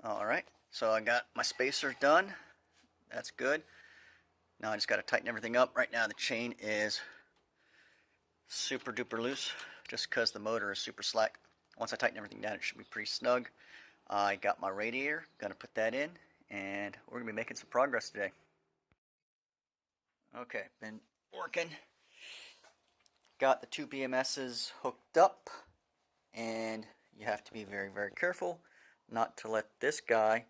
Alright, so I got my spacer done. That's good. Now I just got to tighten everything up. Right now the chain is super duper loose just because the motor is super slack. Once I tighten everything down, it should be pretty snug. I got my radiator, gonna put that in, and we're gonna be making some progress today. Okay, been working. Got the two BMSs hooked up, and you have to be very, very careful not to let this guy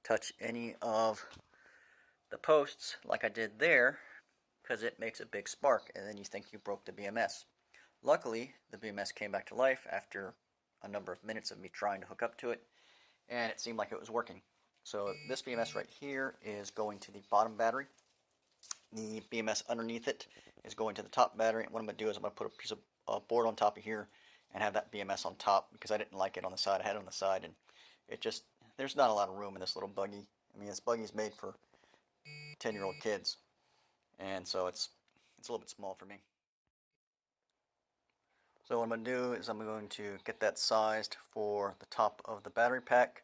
touch any of the posts like I did there, because it makes a big spark and then you think you broke the BMS. Luckily, the BMS came back to life after a number of minutes of me trying to hook up to it, and it seemed like it was working. So this BMS right here is going to the bottom battery. The BMS underneath it is going to the top battery. And what I'm going to do is I'm going to put a piece of board on top of here and have that BMS on top, because I didn't like it on the side. I had it on the side, and it just, there's not a lot of room in this little buggy. I mean, this buggy is made for 10-year-old kids, and so it's a little bit small for me. So what I'm going to do is I'm going to get that sized for the top of the battery pack,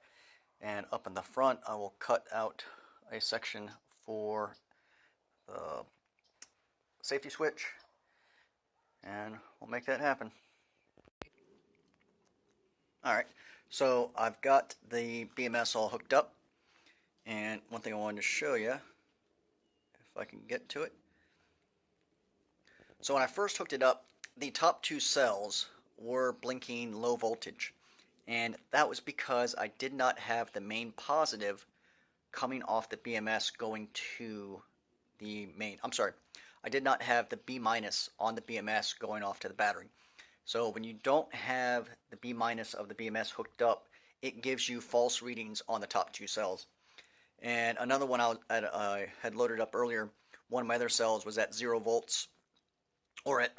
and up in the front I will cut out a section for the safety switch, and we'll make that happen. Alright, so I've got the BMS all hooked up, and one thing I wanted to show you, if I can get to it. So when I first hooked it up, the top two cells were blinking low voltage, and that was because I did not have the main positive coming off the BMS going to the main, I did not have the B minus on the BMS going off to the battery. So when you don't have the B minus of the BMS hooked up, it gives you false readings on the top two cells. And another one I had loaded up earlier, one of my other cells was at 0 volts, or at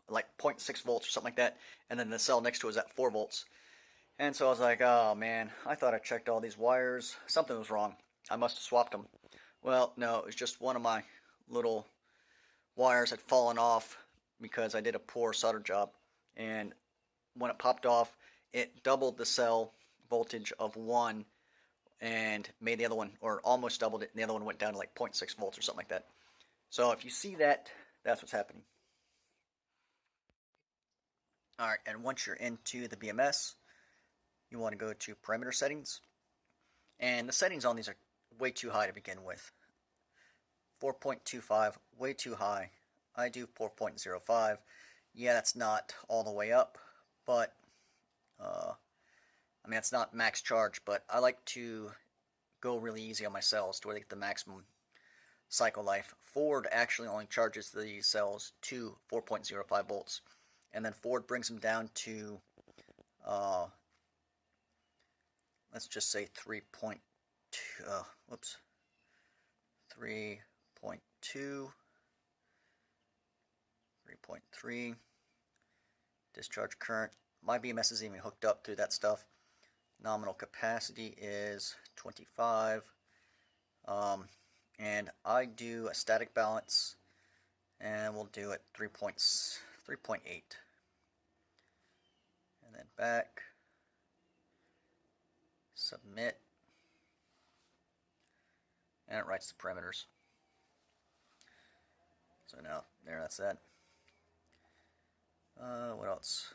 like 0.6 volts or something like that, and then the cell next to it was at 4 volts. And so I was like, oh man, I thought I checked all these wires. Something was wrong. I must have swapped them. Well, no, it was just one of my little wires had fallen off because I did a poor solder job. And when it popped off, it doubled the cell voltage of one and made the other one, or almost doubled it, and the other one went down to like 0.6 volts or something like that. So if you see that, that's what's happening. Alright, and once you're into the BMS, you want to go to parameter settings. And the settings on these are way too high to begin with. 4.25, way too high. I do 4.05. Yeah, that's not all the way up, but I mean, it's not max charge, but I like to go really easy on my cells to where they get the maximum cycle life. Ford actually only charges the cells to 4.05 volts, and then Ford brings them down to let's just say 3.2, 3.2, 3.3 discharge current. My BMS is even hooked up through that stuff. Nominal capacity is 25, and I do a static balance, and we'll do it 3.8, and then back, submit, and it writes the parameters. So now, there, that's that. What else?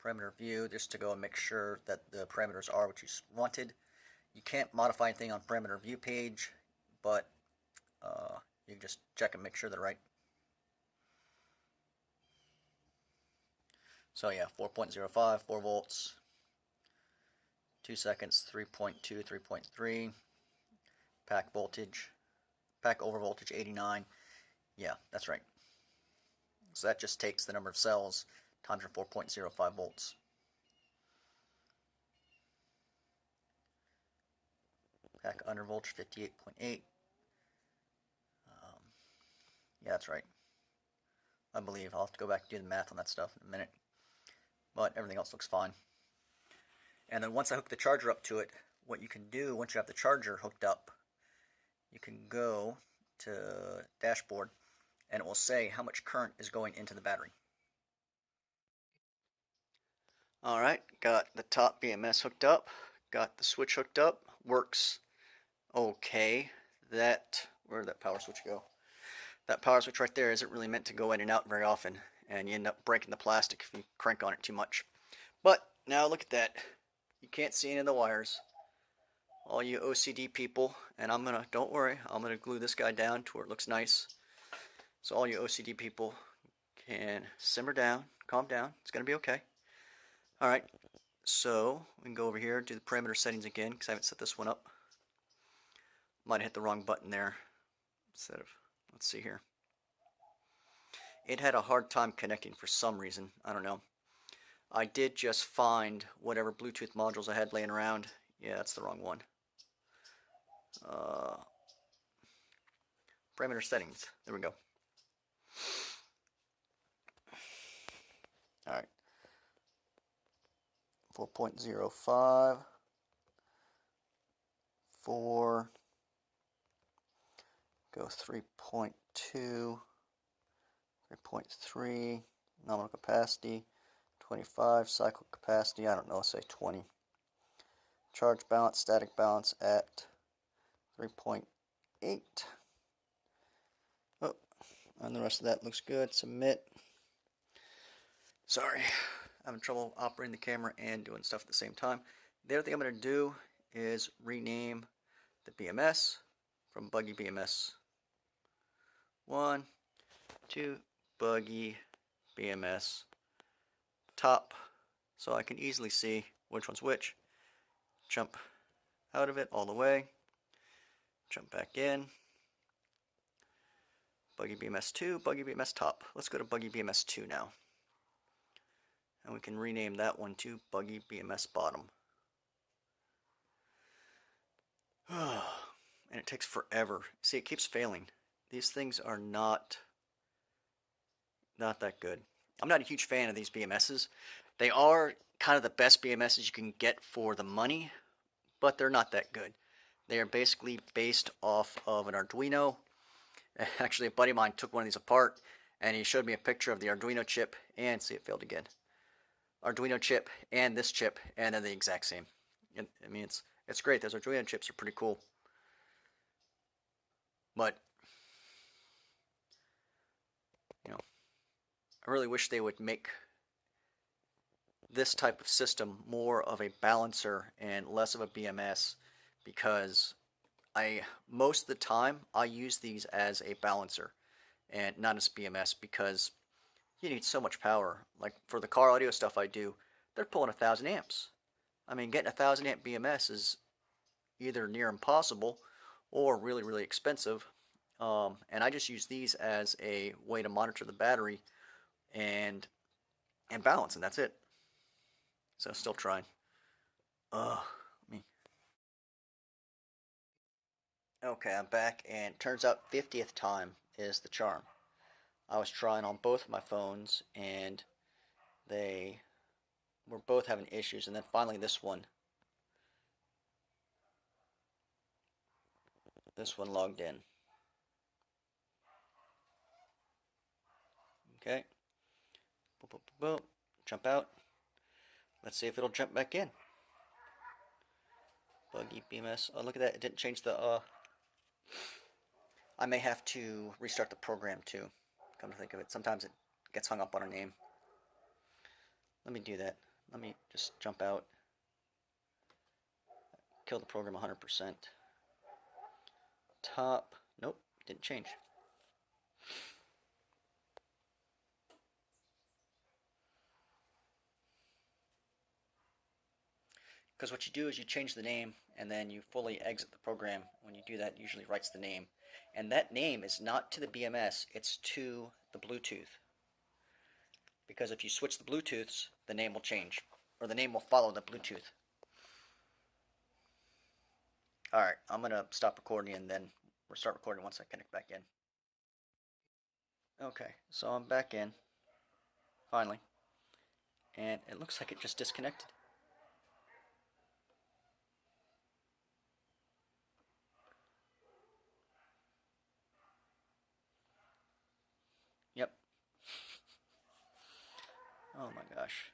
Parameter view, just to go and make sure that the parameters are what you wanted. You can't modify anything on parameter view page, but you can just check and make sure they're right. So yeah, 4.05, 4 volts, 2 seconds, 3.2, 3.3, pack voltage, pack over voltage 89. Yeah, that's right. So that just takes the number of cells times your 4.05 volts. Pack under voltage 58.8. Yeah, that's right. I believe. I'll have to go back and do the math on that stuff in a minute. But everything else looks fine. And then once I hook the charger up to it, what you can do once you have the charger hooked up, you can go to dashboard, and it will say how much current is going into the battery. Alright, got the top BMS hooked up, got the switch hooked up. Works okay. Where'd that power switch go? That power switch right there isn't really meant to go in and out very often, and you end up breaking the plastic if you crank on it too much. But now look at that. You can't see any of the wires. All you OCD people, and don't worry, I'm gonna glue this guy down to where it looks nice. So all you OCD people can simmer down, calm down. It's gonna be okay. All right. So we can go over here, do the parameter settings again, because I haven't set this one up. Might have hit the wrong button there. Let's see here. It had a hard time connecting for some reason. I don't know. I did just find whatever Bluetooth modules I had laying around. Yeah, that's the wrong one. Parameter settings. There we go. All right. 4.05. 4. Go 3.2. 3.3. Nominal capacity. 25. Cycle capacity. I don't know. Let's say 20. Charge balance. Static balance at 3.8. Oh, and the rest of that looks good. Submit. Sorry, having trouble operating the camera and doing stuff at the same time. The other thing I'm going to do is rename the BMS from Buggy BMS 1 to Buggy BMS Top, so I can easily see which one's which. Jump out of it all the way. Jump back in. Buggy BMS 2, Buggy BMS Top. Let's go to Buggy BMS 2 now. And we can rename that one to Buggy BMS Bottom. And it takes forever. See, it keeps failing. These things are not that good. I'm not a huge fan of these BMSs. They are kind of the best BMSs you can get for the money, but they're not that good. They are basically based off of an Arduino. Actually, a buddy of mine took one of these apart, and he showed me a picture of the Arduino chip, and see, it failed again. Arduino chip and this chip, and they're the exact same. I mean, it's great. Those Arduino chips are pretty cool, but you know, I really wish they would make this type of system more of a balancer and less of a BMS, because most of the time I use these as a balancer and not as BMS, because you need so much power. Like for the car audio stuff I do, they're pulling 1,000 amps. I mean, getting a 1,000 amp BMS is either near impossible or really, really expensive. And I just use these as a way to monitor the battery and balance, and that's it. So still trying. Me. Okay, I'm back, and turns out 50th time is the charm. I was trying on both of my phones, and they were both having issues, and then finally this one logged in. Okay. Boop, boop, boop, boop. Jump out. Let's see if it'll jump back in. Buggy BMS. Oh, look at that. It didn't change the, I may have to restart the program too, come to think of it. Sometimes it gets hung up on a name. Let me do that. Let me just jump out. Kill the program 100%. Top. Nope, didn't change. Because what you do is you change the name and then you fully exit the program. When you do that, it usually writes the name. And that name is not to the BMS, it's to the Bluetooth. Because if you switch the Bluetooths, the name will change, or the name will follow the Bluetooth. Alright, I'm going to stop recording and then we'll start recording once I connect back in. Okay, so I'm back in, finally. And it looks like it just disconnected. Yep. Oh my gosh.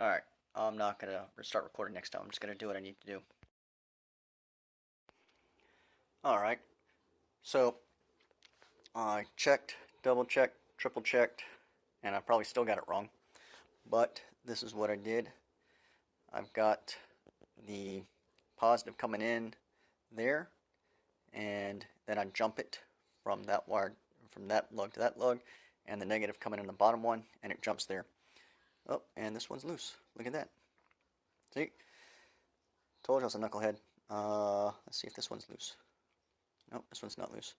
Alright, I'm not going to start recording next time. I'm just going to do what I need to do. Alright, so I checked, double checked, triple checked, and I probably still got it wrong. But this is what I did. I've got the positive coming in there, and then I jump it from that wire, from that lug to that lug, and the negative coming in the bottom one, and it jumps there. Oh, and this one's loose. Look at that. See? Told you I was a knucklehead. Let's see if this one's loose. Nope, this one's not loose.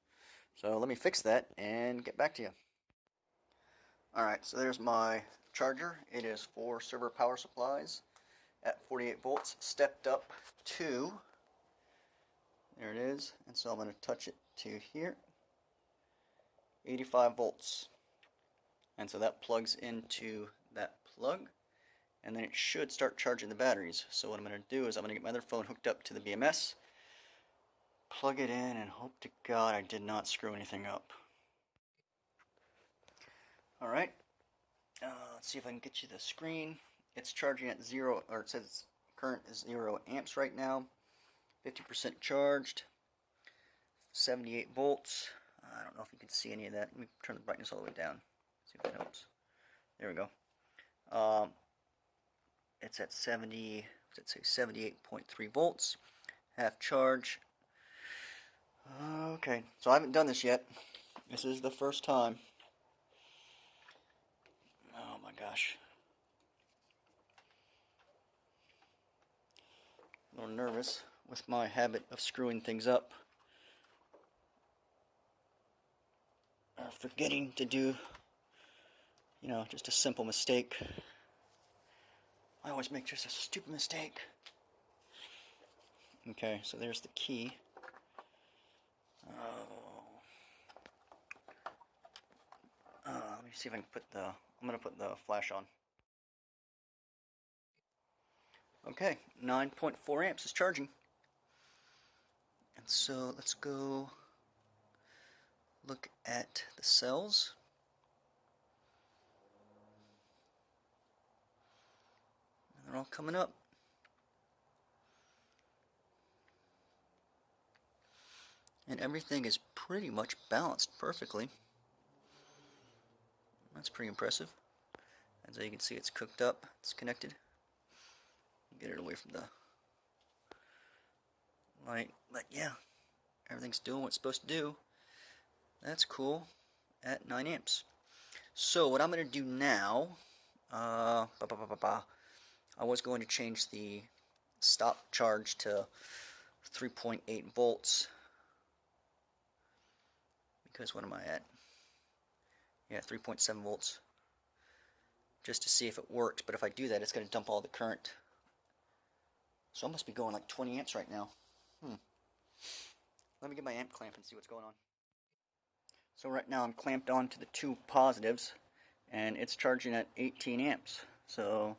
So let me fix that and get back to you. Alright, so there's my charger. It is for server power supplies at 48 volts, stepped up to, there it is, and so I'm going to touch it to here, 85 volts. And so that plugs into that plug, and then it should start charging the batteries. So what I'm going to do is I'm going to get my other phone hooked up to the BMS, plug it in, and hope to God I did not screw anything up. Alright, let's see if I can get you the screen. It's charging at 0, or it says its current is 0 amps right now, 50% charged, 78 volts. I don't know if you can see any of that. Let me turn the brightness all the way down, see if that helps. There we go. It's at 70, let's say 78.3 volts, half charge. Okay, so I haven't done this yet. This is the first time. Oh my gosh. A little nervous with my habit of screwing things up. Or forgetting to do, just a simple mistake. I always make just a stupid mistake. Okay, so there's the key. Let me see if I can I'm going to put the flash on. Okay, 9.4 amps is charging. And so let's go look at the cells. They're all coming up. And everything is pretty much balanced perfectly. That's pretty impressive. As you can see, it's cooked up, it's connected. Get it away from the light. But yeah, everything's doing what it's supposed to do. That's cool at 9 amps. So what I'm going to do now, I was going to change the stop charge to 3.8 volts. Because what am I at? Yeah, 3.7 volts. Just to see if it works. But if I do that, it's going to dump all the current. So I must be going like 20 amps right now. Let me get my amp clamp and see what's going on. So right now I'm clamped on to the two positives, and it's charging at 18 amps. So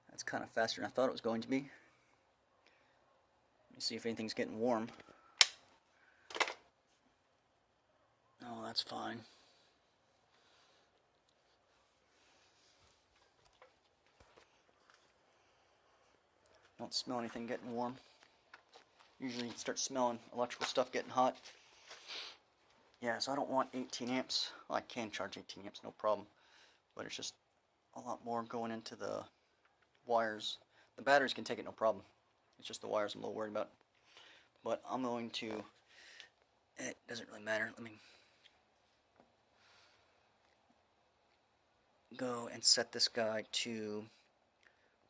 that's kind of faster than I thought it was going to be. Let me see if anything's getting warm. Oh, that's fine. Don't smell anything getting warm. Usually you start smelling electrical stuff getting hot. Yeah, so I don't want 18 amps. Well, I can charge 18 amps, no problem. But it's just a lot more going into the wires. The batteries can take it, no problem. It's just the wires I'm a little worried about. But I'm going to, it doesn't really matter. Let me go and set this guy to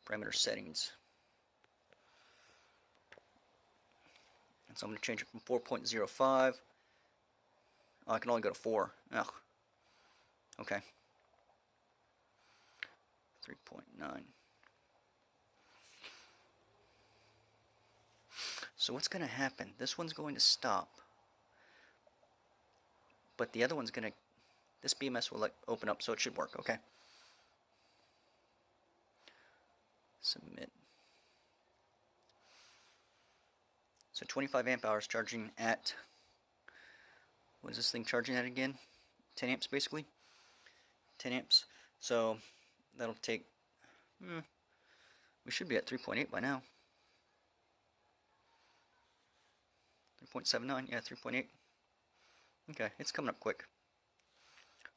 parameter settings. And so I'm going to change it from 4.05. Oh, I can only go to 4. Ugh. Okay. 3.9. So what's going to happen? This one's going to stop. But the other one's going to, this BMS will open up, so it should work. Okay. Submit. So 25 amp hours charging at, what is this thing charging at again? 10 amps basically. 10 amps. So that'll take We should be at 3.8 by now. 3.79, yeah, 3.8. Okay, it's coming up quick.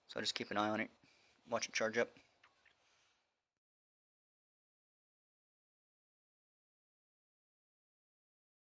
So I just keep an eye on it, watch it charge up.